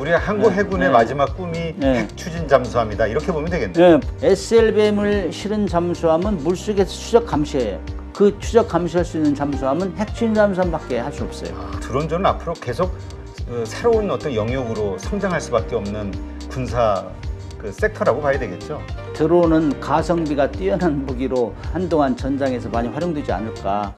우리 한국 해군의 마지막 꿈이 핵 추진 잠수함이다. 이렇게 보면 되겠네요. SLBM을 실은 잠수함은 물속에서 추적 감시해요. 그 추적 감시할 수 있는 잠수함은 핵 추진 잠수함밖에 할 수 없어요. 드론전은 앞으로 계속 새로운 어떤 영역으로 성장할 수밖에 없는 군사 섹터라고 봐야 되겠죠. 드론은 가성비가 뛰어난 무기로 한동안 전장에서 많이 활용되지 않을까.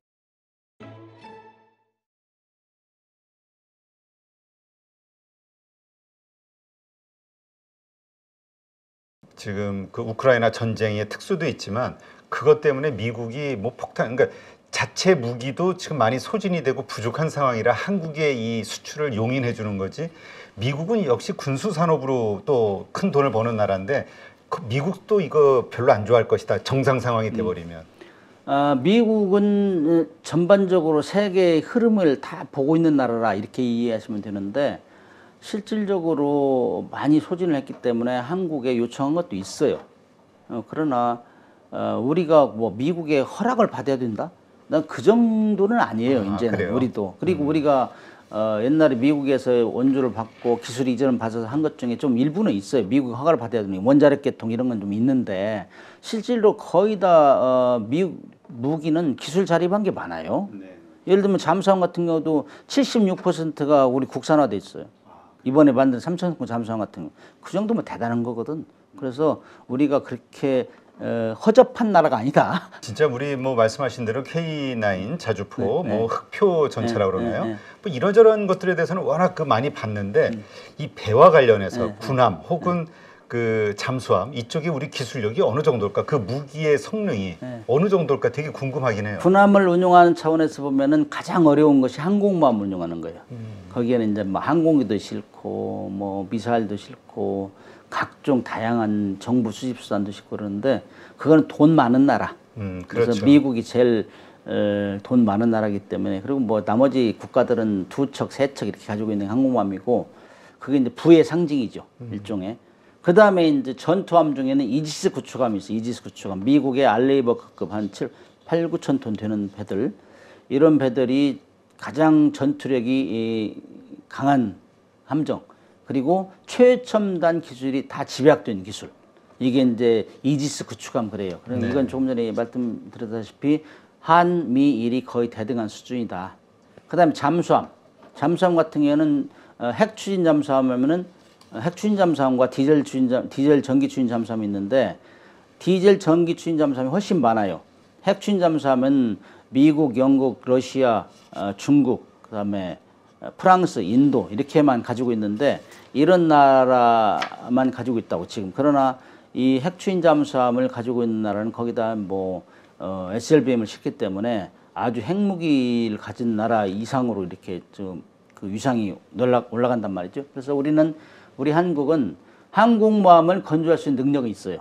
지금 그 우크라이나 전쟁의 특수도 있지만 그것 때문에 미국이 뭐 폭탄, 그러니까 자체 무기도 지금 많이 소진이 되고 부족한 상황이라 한국의 이 수출을 용인해 주는 거지. 미국은 역시 군수 산업으로 또 큰 돈을 버는 나라인데 미국도 이거 별로 안 좋아할 것이다. 정상 상황이 돼버리면. 미국은 전반적으로 세계의 흐름을 다 보고 있는 나라라 이렇게 이해하시면 되는데 실질적으로 많이 소진을 했기 때문에 한국에 요청한 것도 있어요. 그러나 우리가 뭐 미국의 허락을 받아야 된다? 난 그 정도는 아니에요. 이제는 그래요? 우리도. 그리고 우리가 옛날에 미국에서 원조를 받고 기술 이전을 받아서 한 것 중에 좀 일부는 있어요. 미국 허가를 받아야 되는 원자력 계통 이런 건 좀 있는데 실질로 거의 다 미국 무기는 기술 자립한 게 많아요. 예를 들면 잠수함 같은 경우도 76%가 우리 국산화돼 있어요. 이번에 만든 삼천성 잠수함 같은 거. 그 정도면 대단한 거거든. 그래서 우리가 그렇게 허접한 나라가 아니다. 진짜 우리 뭐 말씀하신 대로 K9 자주포, 뭐 흑표 전차라고 그러나요? 뭐 이러저런 것들에 대해서는 워낙 많이 봤는데 이 배와 관련해서 군함 혹은 그 잠수함 이쪽에 우리 기술력이 어느 정도일까? 그 무기의 성능이 어느 정도일까? 되게 궁금하긴 해요. 군함을 운용하는 차원에서 보면은 가장 어려운 것이 항공모함을 운용하는 거예요. 거기에는 이제 뭐 항공기도 싣고 뭐 미사일도 싣고 각종 다양한 정보 수집 수단도 싣고 그러는데 그거는 돈 많은 나라. 그래서 그렇죠. 미국이 제일 돈 많은 나라이기 때문에 그리고 뭐 나머지 국가들은 두 척, 세 척 이렇게 가지고 있는 항공모함이고 그게 이제 부의 상징이죠. 일종의. 그 다음에 이제 전투함 중에는 이지스 구축함이 있어요. 이지스 구축함. 미국의 알레이버급 한 8, 9천 톤 되는 배들. 이런 배들이 가장 전투력이 강한 함정. 그리고 최첨단 기술이 다 집약된 기술. 이게 이제 이지스 구축함 그래요. 그러니까 이건 조금 전에 말씀드렸다시피 한미일이 거의 대등한 수준이다. 그 다음에 잠수함. 잠수함 같은 경우에는 핵 추진 잠수함 하면은 핵 추진 잠수함과 디젤 전기 추진 잠수함이 있는데 디젤 전기 추진 잠수함이 훨씬 많아요. 핵 추진 잠수함은 미국, 영국, 러시아, 중국, 그다음에 프랑스, 인도 이렇게만 가지고 있는데 이런 나라만 가지고 있다고 지금. 그러나 이 핵 추진 잠수함을 가지고 있는 나라는 거기다 뭐 SLBM을 싣기 때문에 아주 핵무기를 가진 나라 이상으로 이렇게 좀 그 위상이 올라간단 말이죠. 그래서 우리 한국은 항공모함을 건조할 수 있는 능력이 있어요.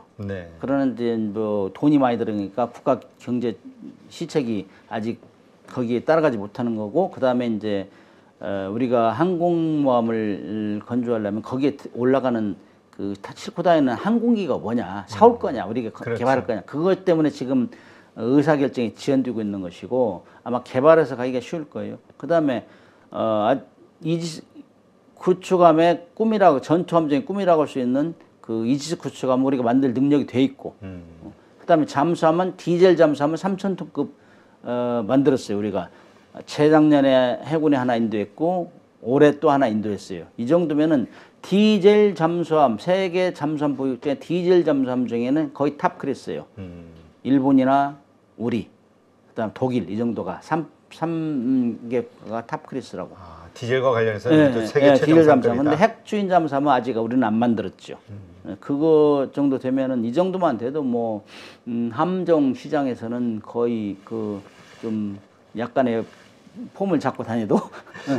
그러나 이제 뭐 돈이 많이 들으니까 국가 경제 시책이 아직 거기에 따라가지 못하는 거고, 그 다음에 이제 우리가 항공모함을 건조하려면 거기에 올라가는 그 싣고 다니는 항공기가 뭐냐, 사올 거냐, 우리가 그렇죠. 개발할 거냐, 그것 때문에 지금 의사결정이 지연되고 있는 것이고 아마 개발해서 가기가 쉬울 거예요. 그 다음에 이지스 구축함의 꿈이라고, 전투함정의 꿈이라고 할 수 있는 그 이지스 구축함 우리가 만들 능력이 돼 있고, 그 다음에 잠수함은 디젤 잠수함은 3,000톤급 만들었어요. 우리가 재작년에 해군에 하나 인도했고 올해 또 하나 인도했어요. 이 정도면은 디젤 잠수함, 세계 잠수함 보유 중에 디젤 잠수함 중에는 거의 탑 클래스예요. 일본이나 우리, 그다음 독일 이 정도가 3개가 탑 클래스라고. 디젤과 관련해서 또 세계 최정 디젤 잠수함. 상급이다. 근데 핵 추진 잠수함은 아직 우리는 안 만들었죠. 그거 정도 되면은, 이 정도만 돼도 뭐 함정 시장에서는 거의 그 좀 약간의 폼을 잡고 다녀도.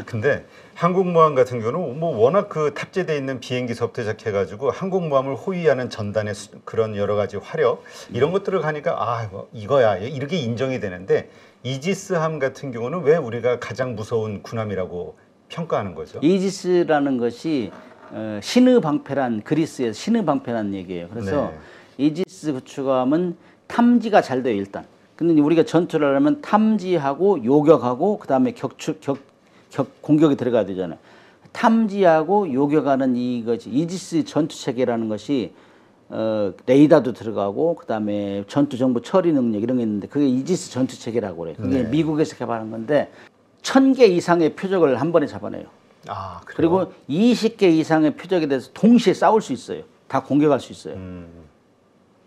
근데 항공모함 같은 경우는 뭐 워낙 그 탑재되어 있는 비행기서부터 시작해가지고 항공모함을 호위하는 전단의 그런 여러 가지 화력 이런 것들을 가니까 뭐 이거야 이렇게 인정이 되는데, 이지스함 같은 경우는 왜 우리가 가장 무서운 군함이라고 평가하는 거죠? 이지스라는 것이 신의 방패란, 그리스에서 신의 방패라는 얘기예요. 그래서 이지스 구축함은 탐지가 잘 돼요, 일단. 근데 우리가 전투를 하려면 탐지하고 요격하고 그다음에 공격이 들어가야 되잖아요. 탐지하고 요격하는 이것이 이지스 전투 체계라는 것이 레이더도 들어가고 그다음에 전투 정보 처리 능력 이런 게 있는데 그게 이지스 전투 체계라고 그래요. 그게 네. 미국에서 개발한 건데 1000개 이상의 표적을 한 번에 잡아내요. 아, 그래요? 그리고 20개 이상의 표적에 대해서 동시에 싸울 수 있어요. 다 공격할 수 있어요.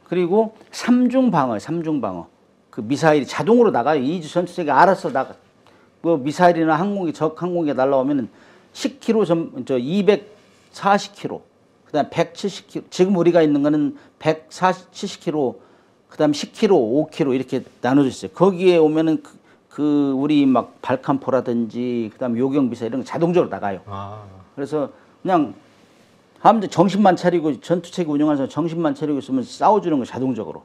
그리고 삼중 방어. 그 미사일이 자동으로 나가요. 이지스 전투 체계 알아서 나가. 뭐 미사일이나 항공기 적 항공기가 날라오면은 10km 240km. 그다음 170km. 지금 우리가 있는 거는 170km. 그다음 10km, 5km 이렇게 나눠져 있어요. 거기에 오면은 그 우리 막 발칸포라든지 그다음 요격 미사일 이런 거 자동적으로 나가요. 아. 그래서 그냥 함대 정신만 차리고 전투체계 운영하면서 정신만 차리고 있으면 싸워주는 거 자동적으로.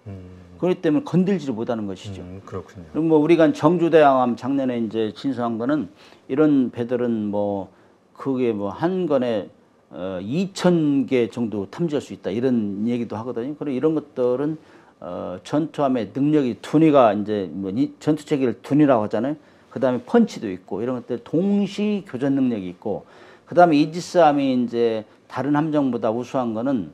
그렇기 때문에 건들지를 못하는 것이죠. 그렇군요. 그리고 뭐 우리가 정주대왕함 작년에 이제 진수한 거는 이런 배들은 뭐 그게 뭐 한 건에 2,000개 정도 탐지할 수 있다 이런 얘기도 하거든요. 그리고 이런 것들은 전투함의 능력이 둔위가 이제 뭐 전투 체계를 둔위라고 하잖아요. 그다음에 펀치도 있고 이런 것들 동시 교전 능력이 있고 그다음에 이지스함이 이제 다른 함정보다 우수한 거는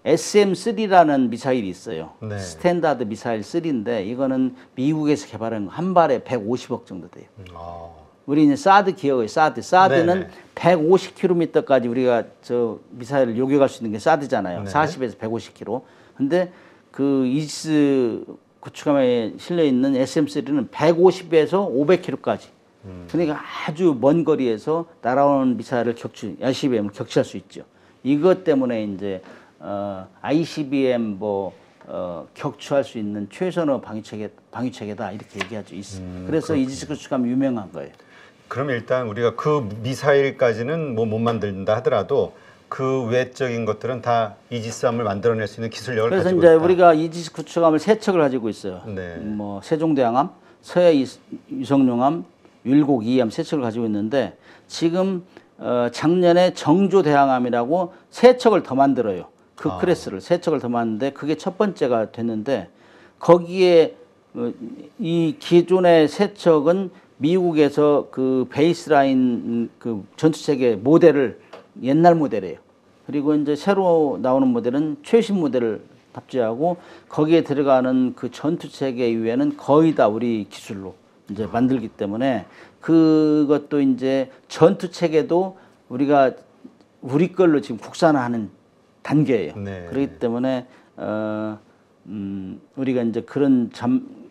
SM-3라는 미사일이 있어요. 네. 스탠다드 미사일 3인데 이거는 미국에서 개발한 거 한 발에 150억 정도 돼요. 아. 우리 이제 사드 기억해요. 사드는 네네. 150km까지 우리가 저 미사일을 요격할 수 있는 게 사드잖아요. 네. 40에서 150km. 근데 그 이지스 구축함에 실려 있는 SM-3는 150에서 500km까지. 그러니까 아주 먼 거리에서 날아오는 미사일을 ICBM을 격추할 수 있죠. 이것 때문에 이제 ICBM 격추할 수 있는 최선의 방위체계다 이렇게 얘기하죠. 그래서 그렇군요. 이지스 구축함이 유명한 거예요. 그럼 일단 우리가 그 미사일까지는 뭐 못 만든다 하더라도 그 외적인 것들은 다 이지스함을 만들어낼 수 있는 기술력을 그래서 가지고 이제 있다. 우리가 이지스 구축함을 세 척을 가지고 있어요. 네. 뭐 세종대왕함, 서해 유성룡함, 율곡 2함 세 척을 가지고 있는데 지금 작년에 정조대왕함이라고 세 척을 더 만들어요. 그 클래스를 세 척을 더 만드는데 그게 첫 번째가 됐는데 거기에 이 기존의 세 척은 미국에서 그 베이스라인 그 전투체계 모델을 옛날 모델이에요. 그리고 이제 새로 나오는 모델은 최신 모델을 탑재하고 거기에 들어가는 그 전투체계 이외에는 거의 다 우리 기술로 이제 만들기 때문에 그것도 이제 전투체계도 우리가 우리 걸로 지금 국산화하는 단계예요. 네. 그렇기 때문에 우리가 이제 그런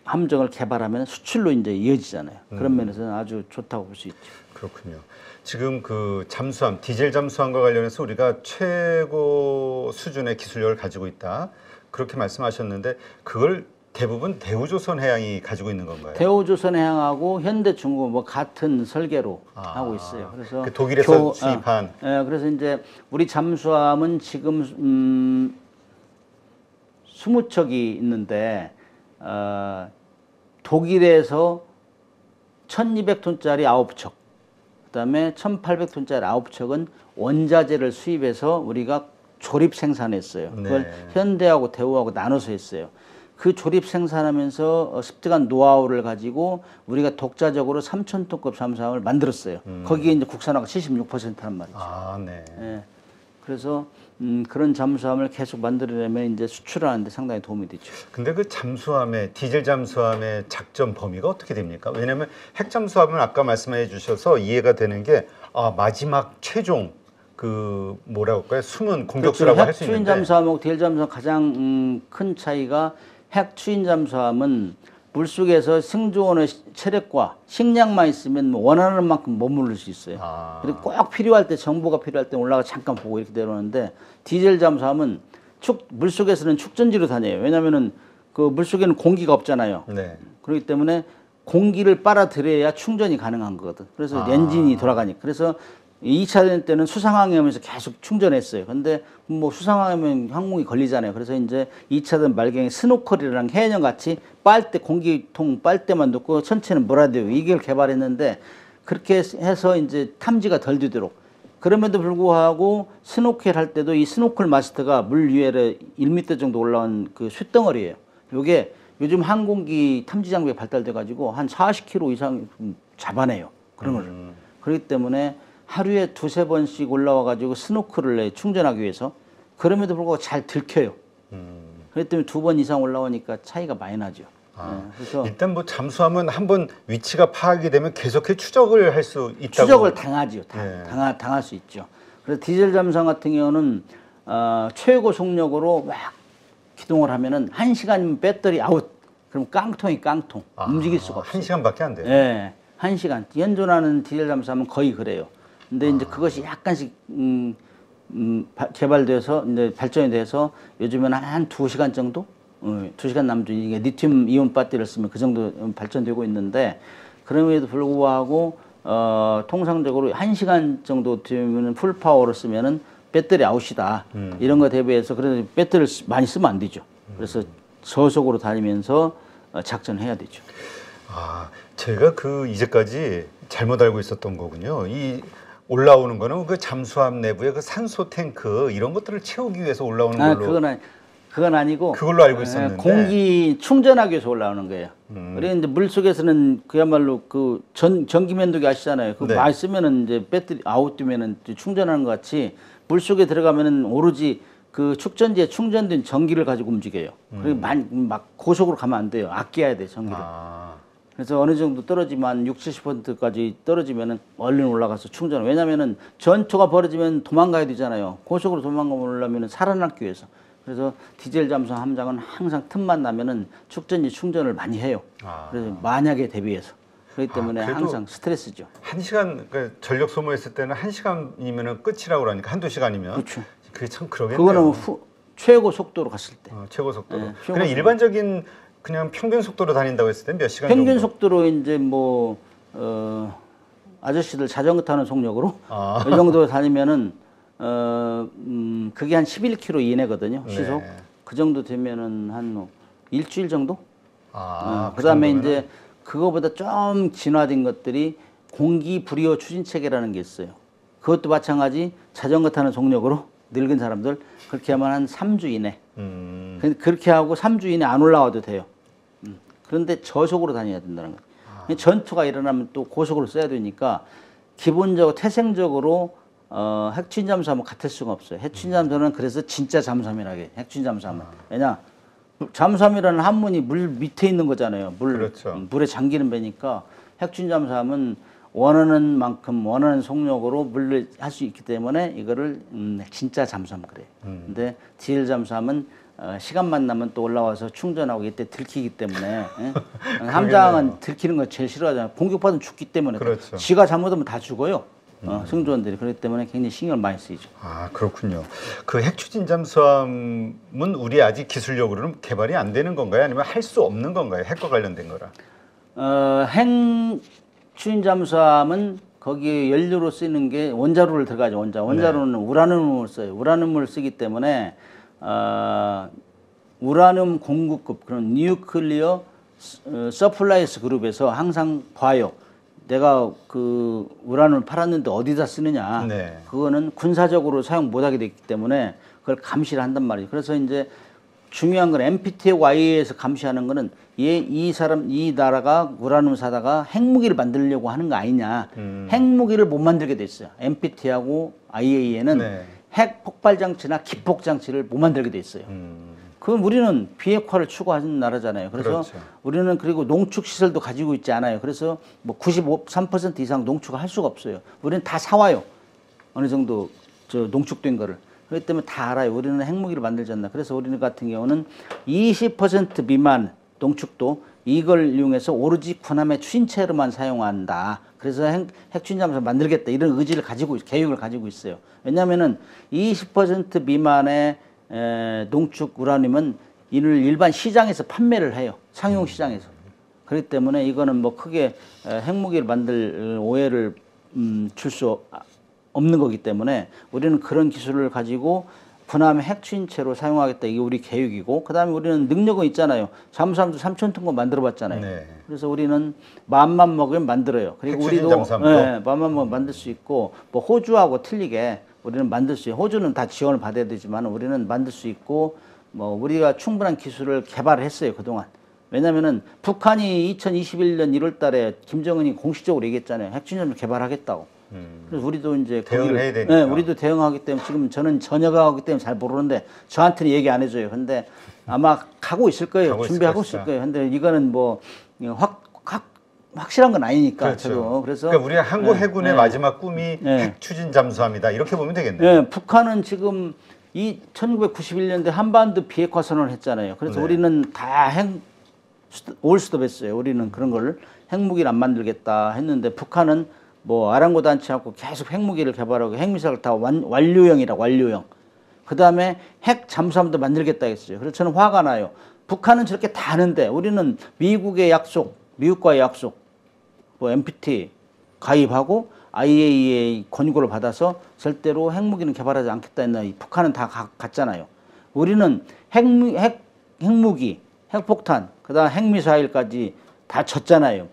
함정을 개발하면 수출로 이제 이어지잖아요. 그런 면에서는 아주 좋다고 볼 수 있죠. 그렇군요. 지금 그 잠수함, 디젤 잠수함과 관련해서 우리가 최고 수준의 기술력을 가지고 있다. 그렇게 말씀하셨는데 그걸 대부분 대우조선 해양이 가지고 있는 건가요? 대우조선 해양하고 현대중공 뭐 같은 설계로 하고 있어요. 그래서 그 독일에서 수입한. 그래서 이제 우리 잠수함은 지금 20척이 있는데 독일에서 1200톤짜리 9척, 그다음에 1800톤짜리 9척은 원자재를 수입해서 우리가 조립 생산했어요. 그걸 네. 현대하고 대우하고 나눠서 했어요. 그 조립 생산하면서 습득한 노하우를 가지고 우리가 독자적으로 3000톤급 잠수함을 만들었어요. 거기에 이제 국산화가 76%란 말이죠. 아, 네. 예. 그래서 그런 잠수함을 계속 만들어내면 이제 수출하는데 상당히 도움이 되죠. 근데 그 잠수함의 디젤 잠수함의 작전 범위가 어떻게 됩니까? 왜냐하면 핵 잠수함은 아까 말씀해 주셔서 이해가 되는 게 마지막 최종 그 뭐라고 할까요? 숨은 공격수라고 할 수 핵 추인 있는데. 잠수함하고 디젤 잠수함 가장 큰 차이가 핵 추인 잠수함은 물속에서 승조원의 체력과 식량만 있으면 뭐 원하는 만큼 머무를 수 있어요. 그리고 꼭 필요할 때 정보가 필요할 때 올라가 잠깐 보고 이렇게 내려오는데 디젤 잠수함은 물속에서는 축전지로 다녀요. 왜냐하면은 그 물속에는 공기가 없잖아요. 네. 그렇기 때문에 공기를 빨아들여야 충전이 가능한 거거든. 그래서 엔진이 돌아가니까. 그래서 2차 대전 때는 수상항해하면서 계속 충전했어요. 근데 뭐 수상항해하면 항공이 걸리잖아요. 그래서 이제 2차 대전 말경에 스노클이랑 해연형 같이 빨대, 공기통 빨대만 넣고 천체는 몰아대고 이걸 개발했는데 그렇게 해서 이제 탐지가 덜 되도록. 그럼에도 불구하고 스노클 할 때도 이 스노클 마스터가 물 위에 1m 정도 올라온 그 쇳덩어리예요. 요게 요즘 항공기 탐지 장비가 발달돼 가지고 한 40km 이상 잡아내요. 그런 걸. 그렇기 때문에 하루에 두세 번씩 올라와 가지고 스노클을 해 충전하기 위해서. 그럼에도 불구하고 잘 들켜요. 그렇기 때문에 2번 이상 올라오니까 차이가 많이 나죠. 그래서 일단 뭐 잠수함은 한번 위치가 파악이 되면 계속해 추적을 할 수 있다고. 추적을 당하죠. 네. 당할 수 있죠. 그래서 디젤 잠수함 같은 경우는 최고 속력으로 막 기동을 하면은 1시간이면 배터리 아웃. 그럼 깡통이 깡통. 움직일 수가 없어요. 1시간밖에 안 돼요. 네, 1시간. 연존하는 디젤 잠수함은 거의 그래요. 근데 이제 그것이 약간씩 개발돼서 이제 발전이 돼서 요즘에는 한 2시간 정도, 2시간 남짓 이게 리튬 이온 배터리를 쓰면 그 정도 발전되고 있는데 그럼에도 불구하고 통상적으로 1시간 정도 되면 풀 파워로 쓰면은 배터리 아웃이다. 이런 거 대비해서 그래서 배터리를 많이 쓰면 안 되죠. 그래서 저속으로 다니면서 작전해야 되죠. 제가 이제까지 잘못 알고 있었던 거군요. 이 올라오는 거는 그 잠수함 내부에 그 산소 탱크 이런 것들을 채우기 위해서 올라오는 걸로. 그건 아니고 그걸로 알고 있었는데. 공기 충전하기 위해서 올라오는 거예요. 그래 이제 물 속에서는 그야말로 그 전기 면도기 아시잖아요. 그거 네. 많이 쓰면은 이제 배터리 아웃되면은 충전하는 것 같이 물 속에 들어가면은 오로지 그 축전지에 충전된 전기를 가지고 움직여요. 그리고 막 고속으로 가면 안 돼요. 아껴야 돼 전기를. 그래서 어느 정도 떨어지면 60~70%까지 떨어지면은 얼른 올라가서 충전. 왜냐면은 전투가 벌어지면 도망가야 되잖아요. 고속으로 도망가려면은 살아남기 위해서. 그래서 디젤 잠수함 함장은 항상 틈만 나면은 축전지 충전을 많이 해요. 그래서 만약에 대비해서. 그렇기 때문에 항상 스트레스죠. 1시간 그 전력 소모했을 때는 1시간이면은 끝이라고 그러니까 한두 시간이면. 그렇죠. 그게 참 그러겠네요. 그거는 최고 속도로 갔을 때. 최고 속도로. 네, 그냥 일반적인 그냥 평균 속도로 다닌다고 했을 때 몇 시간 평균 정도? 속도로 이제 뭐 아저씨들 자전거 타는 속력으로 이 정도 다니면은 그게 한 11km 이내거든요. 시속. 네. 그 정도 되면은 한 일주일 정도? 그 그다음에 정도면은? 이제 그거보다 좀 진화된 것들이 공기 불이호 추진 체계라는 게 있어요. 그것도 마찬가지 자전거 타는 속력으로 늙은 사람들 그렇게 하면 한 3주 이내. 그렇게 하고 3주 이내 안 올라와도 돼요. 그런데 저속으로 다녀야 된다는 거예요. 전투가 일어나면 또 고속으로 써야 되니까 기본적으로 태생적으로 핵추진 잠수함은 같을 수가 없어요. 핵추진 잠수함은 그래서 진짜 잠수함이라고 해요. 핵추진 잠수함은. 왜냐? 잠수함이라는 한문이 물 밑에 있는 거잖아요. 그렇죠. 물에 잠기는 배니까 핵추진 잠수함은 원하는 만큼 원하는 속력으로 물을 할 수 있기 때문에 이거를 진짜 잠수함 그래요. 근데 디젤 잠수함은 시간만 나면 또 올라와서 충전하고 이때 들키기 때문에 함장은 들키는 거 제일 싫어하잖아요. 공격받으면 죽기 때문에. 그렇죠. 지가 잘못하면 다 죽어요. 승조원들이. 그렇기 때문에 굉장히 신경을 많이 쓰이죠. 그렇군요. 그 핵추진 잠수함은 우리 아직 기술력으로는 개발이 안 되는 건가요? 아니면 할 수 없는 건가요? 핵과 관련된 거라. 핵추진 잠수함은 거기에 연료로 쓰는 게 원자로를 들어가죠. 원자로는 우라늄을 써요. 우라늄을 쓰기 때문에 우라늄 공급급 그런 뉴클리어 서플라이스 그룹에서 항상 봐요. 내가 그 우라늄을 팔았는데 어디다 쓰느냐. 네. 그거는 군사적으로 사용 못하게 됐기 때문에 그걸 감시를 한단 말이죠. 그래서 이제 중요한 건 NPT하고 IAEA에서 감시하는 거는 이 나라가 우라늄 사다가 핵무기를 만들려고 하는 거 아니냐. 핵무기를 못 만들게 됐어요. NPT하고 IAEA는 핵 폭발 장치나 기폭 장치를 못 만들게 돼 있어요. 그럼 우리는 비핵화를 추구하는 나라잖아요. 그래서 그렇죠. 우리는 그리고 농축 시설도 가지고 있지 않아요. 그래서 뭐 93% 이상 농축을 할 수가 없어요. 우리는 다 사와요. 어느 정도 농축된 거를. 그렇기 때문에 다 알아요. 우리는 핵무기를 만들지 않나. 그래서 우리는 같은 경우는 20% 미만 농축도 이걸 이용해서 오로지 군함의 추진체로만 사용한다. 그래서 핵추진 잠수함을 만들겠다. 이런 의지를 가지고 계획을 가지고 있어요. 왜냐하면은 20% 미만의 농축 우라늄은 이를 일반 시장에서 판매를 해요. 상용 시장에서. 그렇기 때문에 이거는 뭐 크게 핵무기를 만들 오해를 줄 수 없는 거기 때문에 우리는 그런 기술을 가지고 군함의 핵추진체로 사용하겠다. 이게 우리 계획이고, 그 다음에 우리는 능력은 있잖아요. 잠수함도 3,000톤 만들어 봤잖아요. 네. 그래서 우리는 마음만 먹으면 만들어요. 그리고 우리도 마음만 먹으면 만들 수 있고, 뭐 호주하고 틀리게 우리는 만들 수 있고, 호주는 다 지원을 받아야 되지만 우리는 만들 수 있고, 뭐 우리가 충분한 기술을 개발했어요 그동안. 왜냐면은 북한이 2021년 1월 달에 김정은이 공식적으로 얘기했잖아요. 핵추진함을 개발하겠다고. 그래서 우리도 이제 대응을 해야 되니까. 네, 우리도 대응하기 때문에 지금 저는 전역을 하기 때문에 잘 모르는데 저한테는 얘기 안 해줘요. 근데 아마 가고 있을 거예요. 가고 준비하고 있을 있을 거예요. 근데 이거는 뭐 확실한 건 아니니까 그렇죠. 저도 그래서 그러니까 우리 한국 해군의 마지막 꿈이 네. 핵 추진 잠수함이다 이렇게 보면 되겠네요. 네, 북한은 지금 이 1991년대 한반도 비핵화 선언을 했잖아요. 그래서 네. 우리는 다 올스톱 했어요. 우리는 그런 걸 핵무기를 안 만들겠다 했는데 북한은 뭐 아랑곳 않지 않고 계속 핵무기를 개발하고 핵미사일 다 완료형이라고 완료형. 그 다음에 핵 잠수함도 만들겠다 했어요. 그래서 저는 화가 나요. 북한은 저렇게 다 하는데 우리는 미국의 약속, 미국과의 약속, 뭐 NPT 가입하고 IAEA 권고를 받아서 절대로 핵무기는 개발하지 않겠다 했나. 북한은 다 갔잖아요. 우리는 핵무기, 핵폭탄, 그다음 핵미사일까지 다 졌잖아요.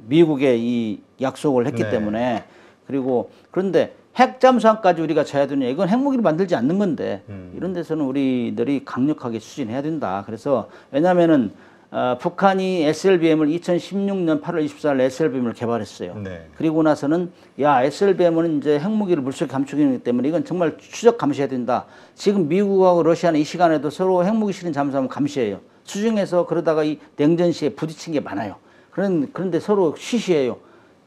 미국의 이 약속을 했기 네. 때문에. 그리고 그런데 핵잠수함까지 우리가 져야 되냐. 이건 핵무기를 만들지 않는 건데 이런 데서는 우리들이 강력하게 추진해야 된다. 그래서 왜냐하면은 북한이 SLBM을 2016년 8월 24일 SLBM을 개발했어요. 네. 그리고 나서는 야 SLBM은 이제 핵무기를 물속에 감추기 있기 때문에 이건 정말 추적 감시해야 된다. 지금 미국하고 러시아는 이 시간에도 서로 핵무기 실은 잠수함을 감시해요. 수중에서 그러다가 이 냉전 시에 부딪힌 게 많아요. 그런데 서로 시시해요.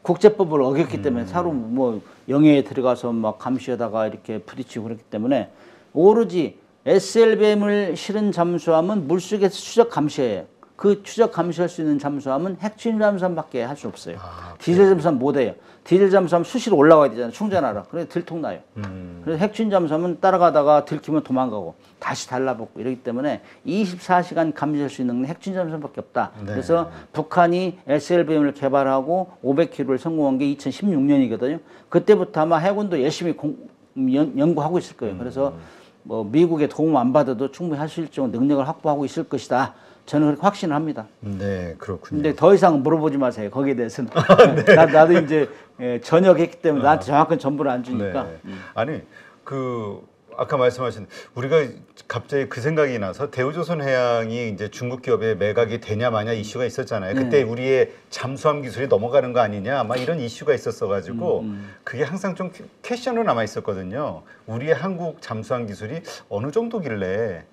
국제법을 어겼기 때문에 서로 뭐 영해에 들어가서 막 감시하다가 이렇게 부딪히고 그렇기 때문에 오로지 SLBM을 실은 잠수함은 물속에서 추적 감시해요. 그 추적 감시할 수 있는 잠수함은 핵추진 잠수함밖에 할 수 없어요. 디젤 잠수함 못 해요. 디젤 잠수함 수시로 올라가야 되잖아요. 충전하러. 그래서 들통나요. 그래서 핵추진 잠수함은 따라가다가 들키면 도망가고 다시 달라붙고 이러기 때문에 24시간 감시할 수 있는 핵추진 잠수함밖에 없다. 네. 그래서 북한이 SLBM을 개발하고 500km를 성공한 게 2016년이거든요. 그때부터 아마 해군도 열심히 연구하고 있을 거예요. 그래서 뭐 미국의 도움 안 받아도 충분히 할 수 있을 정도 능력을 확보하고 있을 것이다. 저는 그렇게 확신을 합니다. 네, 그렇군요. 근데 더 이상 물어보지 마세요. 거기에 대해서는. 나도 이제 전역했기 때문에 나한테 정확한 정보를 안 주니까. 네. 아니 그 아까 말씀하신 우리가 갑자기 그 생각이 나서 대우조선해양이 이제 중국 기업에 매각이 되냐 마냐 이슈가 있었잖아요. 그때 우리의 잠수함 기술이 넘어가는 거 아니냐 막 이런 이슈가 있었어가지고 그게 항상 좀 퀘션으로 남아 있었거든요. 우리의 한국 잠수함 기술이 어느 정도길래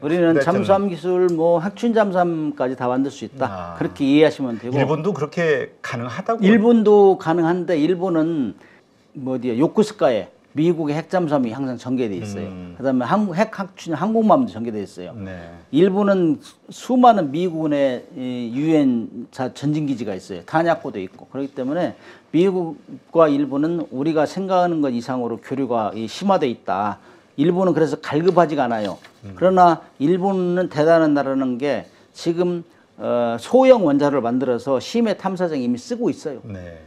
우리는 잠수함 기술, 뭐 핵추진 잠수함까지 다 만들 수 있다. 그렇게 이해하시면 되고. 일본도 그렇게 가능하다고? 일본도 가능한데 일본은 뭐 어디야 요코스카에 미국의 핵잠수함이 항상 전개돼 있어요. 그다음에 핵추진 항공모함도 전개돼 있어요. 네. 일본은 수많은 미군의 유엔사 전진기지가 있어요. 탄약고도 있고. 그렇기 때문에 미국과 일본은 우리가 생각하는 것 이상으로 교류가 심화돼 있다. 일본은 그래서 갈급하지가 않아요. 그러나 일본은 대단한 나라는 게 지금 소형 원자로를 만들어서 심해 탐사정 이미 쓰고 있어요. 네.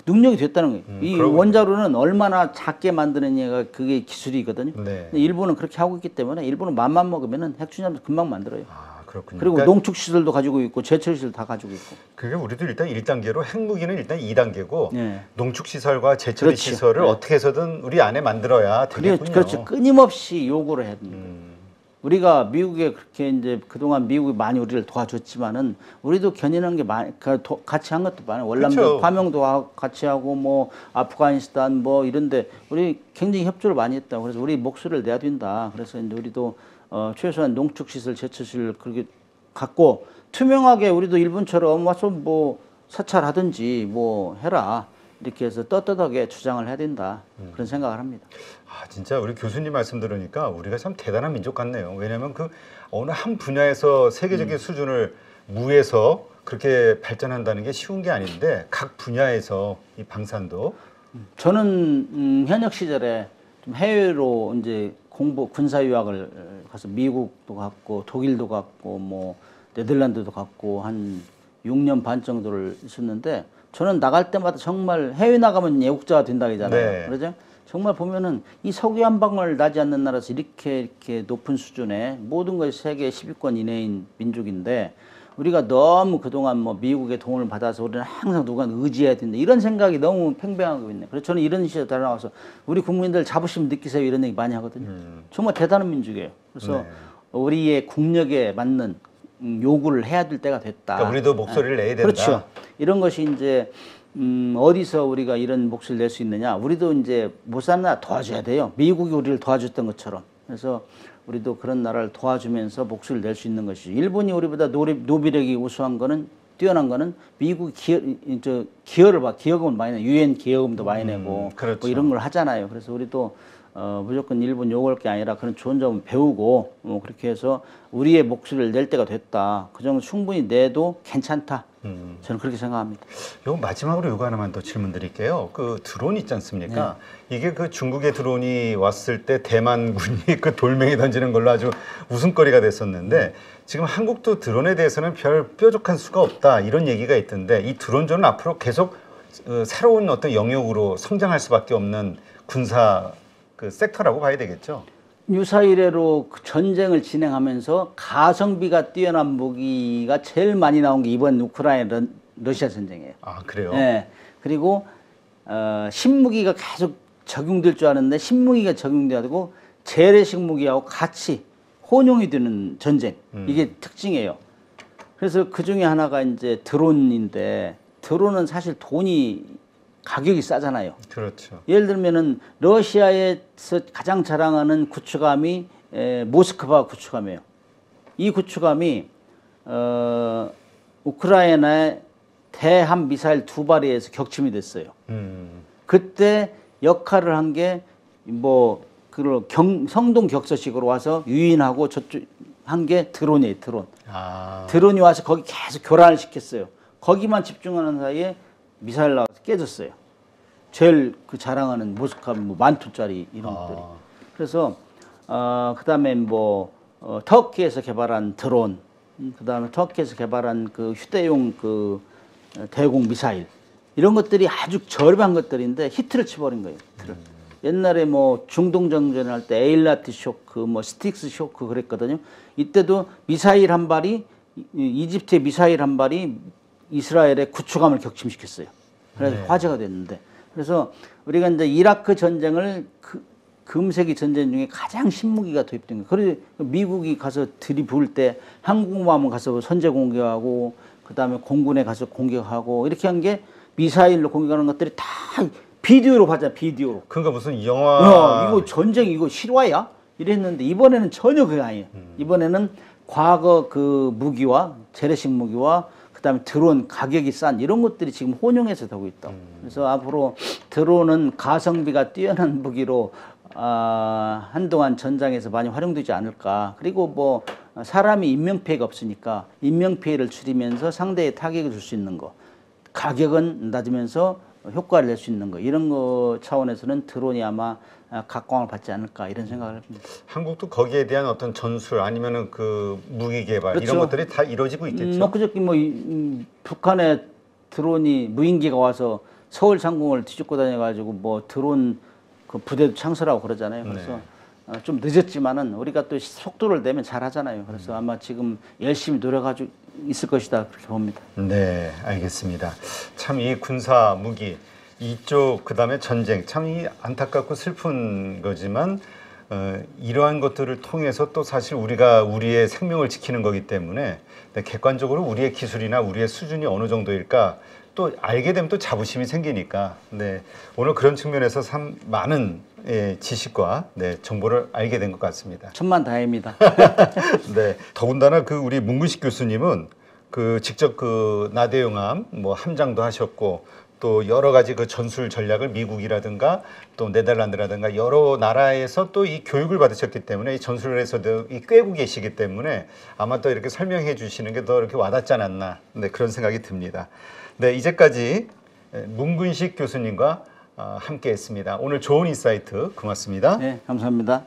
능력이 됐다는 거예요. 이 그러군요. 원자로는 얼마나 작게 만드느냐가 그게 기술이거든요. 네. 근데 일본은 그렇게 하고 있기 때문에 일본은 맘만 먹으면 핵추진함 금방 만들어요. 그렇군요. 그리고 그러니까 농축 시설도 가지고 있고 제철 시설 다 가지고 있고. 그게 우리도 일단 1단계로 핵무기는 일단 2단계고 네. 농축 시설과 제철 그렇죠. 시설을 어떻게 해서든 우리 안에 만들어야 되겠군요. 그렇죠. 끊임없이 요구를 해야 됩니다. 우리가 미국에 그렇게 이제 그동안 미국이 많이 우리를 도와줬지만은 우리도 견인한 게 많이 같이 한 것도 많아요. 월남전 그렇죠. 파병도 같이 하고 뭐 아프가니스탄 뭐 이런데 우리 굉장히 협조를 많이 했다. 그래서 우리 목소리를 내야 된다. 그래서 이제 우리도 최소한 농축 시설, 제철 시설 그렇게 갖고 투명하게 우리도 일본처럼 와서 뭐 사찰하든지 뭐 해라. 이렇게 해서 떳떳하게 주장을 해야 된다. 그런 생각을 합니다. 진짜 우리 교수님 말씀 들으니까 우리가 참 대단한 민족 같네요. 왜냐하면 그 어느 한 분야에서 세계적인 수준을 무에서 그렇게 발전한다는 게 쉬운 게 아닌데 각 분야에서 이 방산도 저는 현역 시절에 좀 해외로 이제 군사 유학을 가서 미국도 갔고 독일도 갔고 뭐 네덜란드도 갔고 한 6년 반 정도를 있었는데 저는 나갈 때마다 정말 해외 나가면 애국자가 된다 하잖아요. 네. 그러죠? 정말 보면은 이 석유 한 방울 나지 않는 나라에서 이렇게 높은 수준의 모든 것이 세계 10위권 이내인 민족인데 우리가 너무 그동안 뭐 미국의 도움을 받아서 우리는 항상 누가 의지해야 된다 이런 생각이 너무 팽배하고 있네. 그래서 저는 이런 시절에 나와서 우리 국민들 자부심 느끼세요 이런 얘기 많이 하거든요. 정말 대단한 민족이에요. 그래서 우리의 국력에 맞는 요구를 해야 될 때가 됐다. 그러니까 우리도 목소리를 내야 된다. 그렇죠. 이런 것이 이제 어디서 우리가 이런 몫을 낼 수 있느냐? 우리도 이제 못 사는 나라 도와줘야 돼요. 미국이 우리를 도와줬던 것처럼. 그래서 우리도 그런 나라를 도와주면서 몫을 낼 수 있는 것이죠. 일본이 우리보다 노비력이 우수한 거는 뛰어난 거는 미국이 기여를 기여금을 많이 내, 유엔 기여금도 많이 내고 그렇죠. 뭐 이런 걸 하잖아요. 그래서 우리도 무조건 일본 욕할 게 아니라 그런 좋은 점을 배우고 그렇게 해서 우리의 몫을 낼 때가 됐다. 그 정도 충분히 내도 괜찮다. 저는 그렇게 생각합니다. 요 마지막으로 요거 하나만 더 질문 드릴게요. 그 드론 있지 않습니까? 이게 그 중국의 드론이 왔을 때 대만군이 그 돌멩이 던지는 걸로 아주 웃음거리가 됐었는데 지금 한국도 드론에 대해서는 별 뾰족한 수가 없다 이런 얘기가 있던데 이 드론전은 앞으로 계속 새로운 어떤 영역으로 성장할 수밖에 없는 군사 그 섹터라고 봐야 되겠죠. 유사 이래로 그 전쟁을 진행하면서 가성비가 뛰어난 무기가 제일 많이 나온 게 이번 우크라이나 러시아 전쟁이에요. 아 그래요? 네. 그리고 신무기가 계속 적용될 줄 아는데 신무기가 적용되고 재래식 무기하고 같이 혼용이 되는 전쟁. 이게 특징이에요. 그래서 그 중에 하나가 이제 드론인데 드론은 사실 돈이 가격이 싸잖아요. 그렇죠. 예를 들면은 러시아에서 가장 자랑하는 구축함이 모스크바 구축함이에요. 이 구축함이 우크라이나의 대함 미사일 2발에서 격침이 됐어요. 그때 역할을 한 게 뭐 성동 격서식으로 와서 유인하고 저쪽 한 게 드론이에요. 드론. 드론이 와서 거기 계속 교란을 시켰어요. 거기만 집중하는 사이에 미사일 나와서 깨졌어요. 제일 그 자랑하는 모스크바 뭐 10,000톤짜리 이런 것들이. 그래서 그다음에 뭐 터키에서 개발한 드론, 그다음에 터키에서 개발한 그 휴대용 그 대공 미사일 이런 것들이 아주 저렴한 것들인데 히트를 쳐버린 거예요. 히트를. 옛날에 뭐 중동 정전을 할 때 에일라트 쇼크, 뭐 스틱스 쇼크 그랬거든요. 이때도 미사일 한 발이 이집트의 미사일 한 발이 이스라엘의 구축함을 격침시켰어요. 그래서 화제가 됐는데. 그래서 우리가 이제 이라크 전쟁을 금세기 전쟁 중에 가장 신무기가 도입된 거예요. 그래서 미국이 가서 들이부을 때 항공모함 가서 선제 공격하고 그다음에 공군에 가서 공격하고 이렇게 한 게 미사일로 공격하는 것들이 다 비디오로 봤잖아. 비디오로. 그러니까 무슨 영화 이거 전쟁 이거 실화야? 이랬는데 이번에는 전혀 그게 아니에요. 이번에는 과거 그 무기와 재래식 무기와 그다음에 드론 가격이 싼 이런 것들이 지금 혼용해서 되고 있다. 그래서 앞으로 드론은 가성비가 뛰어난 무기로 한동안 전장에서 많이 활용되지 않을까. 그리고 뭐 사람이 인명피해가 없으니까 인명피해를 줄이면서 상대에 타격을 줄 수 있는 거, 가격은 낮으면서 효과를 낼 수 있는 거 이런 거 차원에서는 드론이 아마 각광을 받지 않을까 이런 생각을 합니다. 한국도 거기에 대한 어떤 전술 아니면은 그 무기 개발 그렇죠. 이런 것들이 다 이루어지고 있겠죠. 그저께 뭐 북한의 드론이 무인기가 와서 서울 상공을 뒤집고 다녀가지고 뭐 드론 그 부대도 창설하고 그러잖아요. 그래서 좀 늦었지만은 우리가 또 속도를 내면 잘하잖아요. 그래서 아마 지금 열심히 노력하고 있을 것이다 그렇게 봅니다. 네, 알겠습니다. 참 이 군사 무기 이쪽 그다음에 전쟁 참 이 안타깝고 슬픈 거지만 이러한 것들을 통해서 또 사실 우리가 우리의 생명을 지키는 거기 때문에 객관적으로 우리의 기술이나 우리의 수준이 어느 정도일까 또 알게 되면 또 자부심이 생기니까 오늘 그런 측면에서 참 많은 지식과 정보를 알게 된 것 같습니다. 천만다행입니다. 네, 더군다나 그 우리 문근식 교수님은 그 직접 그 나대용함 뭐 함장도 하셨고 또 여러 가지 그 전술 전략을 미국이라든가 또 네덜란드라든가 여러 나라에서 또 이 교육을 받으셨기 때문에 이 전술에서도 이 꿰고 계시기 때문에 아마 또 이렇게 설명해 주시는 게 더 이렇게 와닿지 않았나 그런 생각이 듭니다. 네, 이제까지 문근식 교수님과 함께 했습니다. 오늘 좋은 인사이트 고맙습니다. 네, 감사합니다.